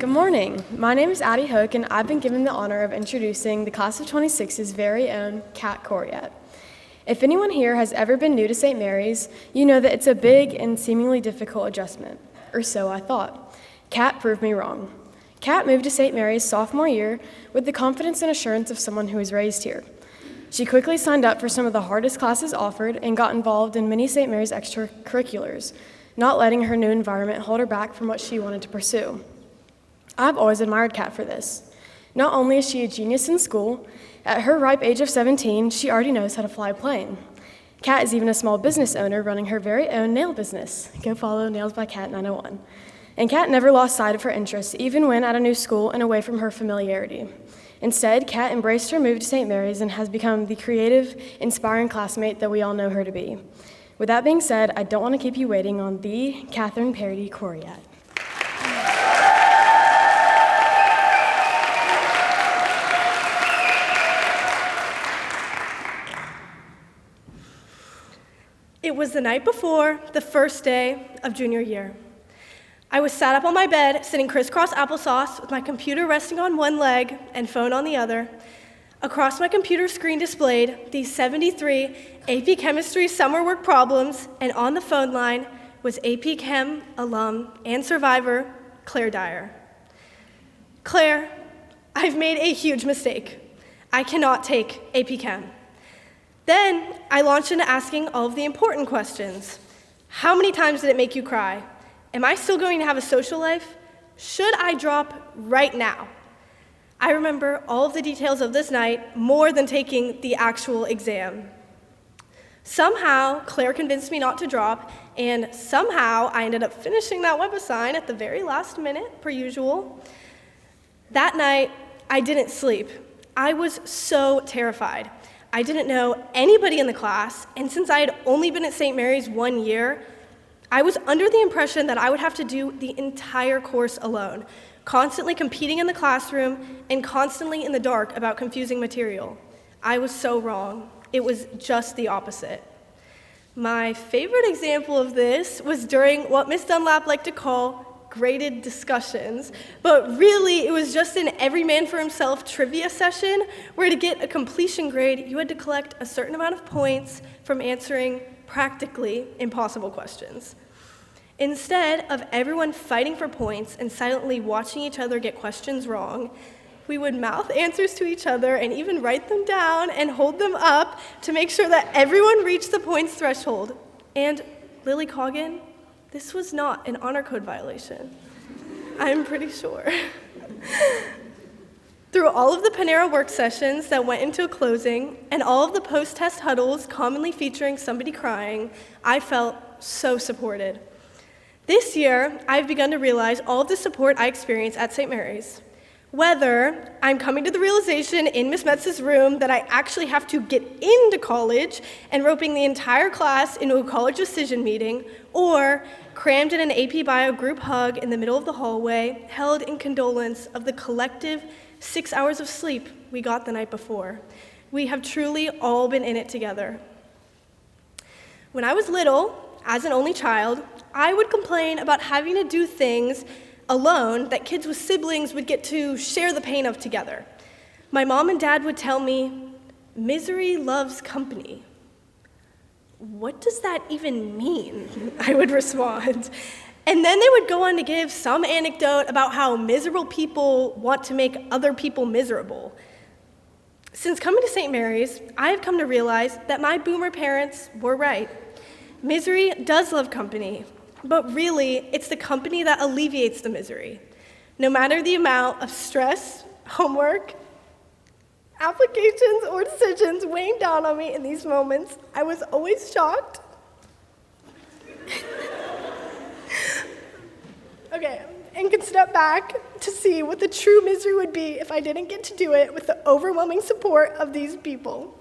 Good morning. My name is Addie Hook, and I've been given the honor of introducing the class of 26's very own Kat Coryat. If anyone here has ever been new to St. Mary's, you know that it's a big and seemingly difficult adjustment, or so I thought. Kat proved me wrong. Kat moved to St. Mary's sophomore year with the confidence and assurance of someone who was raised here. She quickly signed up for some of the hardest classes offered and got involved in many St. Mary's extracurriculars, not letting her new environment hold her back from what she wanted to pursue. I've always admired Kat for this. Not only is she a genius in school, at her ripe age of 17, she already knows how to fly a plane. Kat is even a small business owner running her very own nail business. Go follow Nails by Kat 901. And Kat never lost sight of her interests, even when at a new school and away from her familiarity. Instead, Kat embraced her move to St. Mary's and has become the creative, inspiring classmate that we all know her to be. With that being said, I don't want to keep you waiting on the Catherine Parody Coryat. It was the night before the first day of junior year. I was sat up on my bed, sitting crisscross applesauce with my computer resting on one leg and phone on the other. Across my computer screen displayed these 73 AP Chemistry summer work problems, and on the phone line was AP Chem alum and survivor, Claire Dyer. Claire, I've made a huge mistake. I cannot take AP Chem. Then I launched into asking all of the important questions. How many times did it make you cry? Am I still going to have a social life? Should I drop right now? I remember all of the details of this night more than taking the actual exam. Somehow, Claire convinced me not to drop, and somehow I ended up finishing that WebAssign at the very last minute, per usual. That night, I didn't sleep. I was so terrified. I didn't know anybody in the class, and since I had only been at St. Mary's 1 year, I was under the impression that I would have to do the entire course alone, constantly competing in the classroom and constantly in the dark about confusing material. I was so wrong. It was just the opposite. My favorite example of this was during what Miss Dunlap liked to call graded discussions, but really it was just an every man for himself trivia session where to get a completion grade, you had to collect a certain amount of points from answering practically impossible questions. Instead of everyone fighting for points and silently watching each other get questions wrong, we would mouth answers to each other and even write them down and hold them up to make sure that everyone reached the points threshold. And Lily Coggin, this was not an honor code violation. I'm pretty sure. Through all of the Panera work sessions that went into a closing and all of the post-test huddles commonly featuring somebody crying, I felt so supported. This year, I've begun to realize all of the support I experience at St. Mary's. Whether I'm coming to the realization in Miss Metz's room that I actually have to get into college and roping the entire class into a college decision meeting, or crammed in an AP Bio group hug in the middle of the hallway, held in condolence of the collective 6 hours of sleep we got the night before. We have truly all been in it together. When I was little, as an only child, I would complain about having to do things alone that kids with siblings would get to share the pain of together. My mom and dad would tell me, "Misery loves company." What does that even mean? I would respond. And then they would go on to give some anecdote about how miserable people want to make other people miserable. Since coming to St. Mary's, I have come to realize that my boomer parents were right. Misery does love company, but really, it's the company that alleviates the misery. No matter the amount of stress, homework, applications, or decisions weighing down on me in these moments, I was always shocked. Okay, and could step back to see what the true misery would be if I didn't get to do it with the overwhelming support of these people.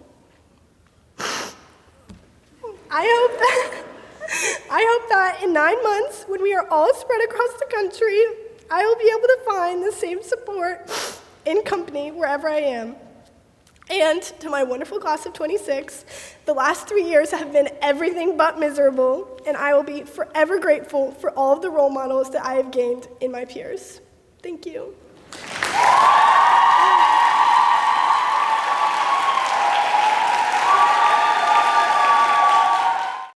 I hope that in 9 months, when we are all spread across the country, I will be able to find the same support in company wherever I am. And to my wonderful class of 26, the last 3 years have been everything but miserable, and I will be forever grateful for all of the role models that I have gained in my peers. Thank you.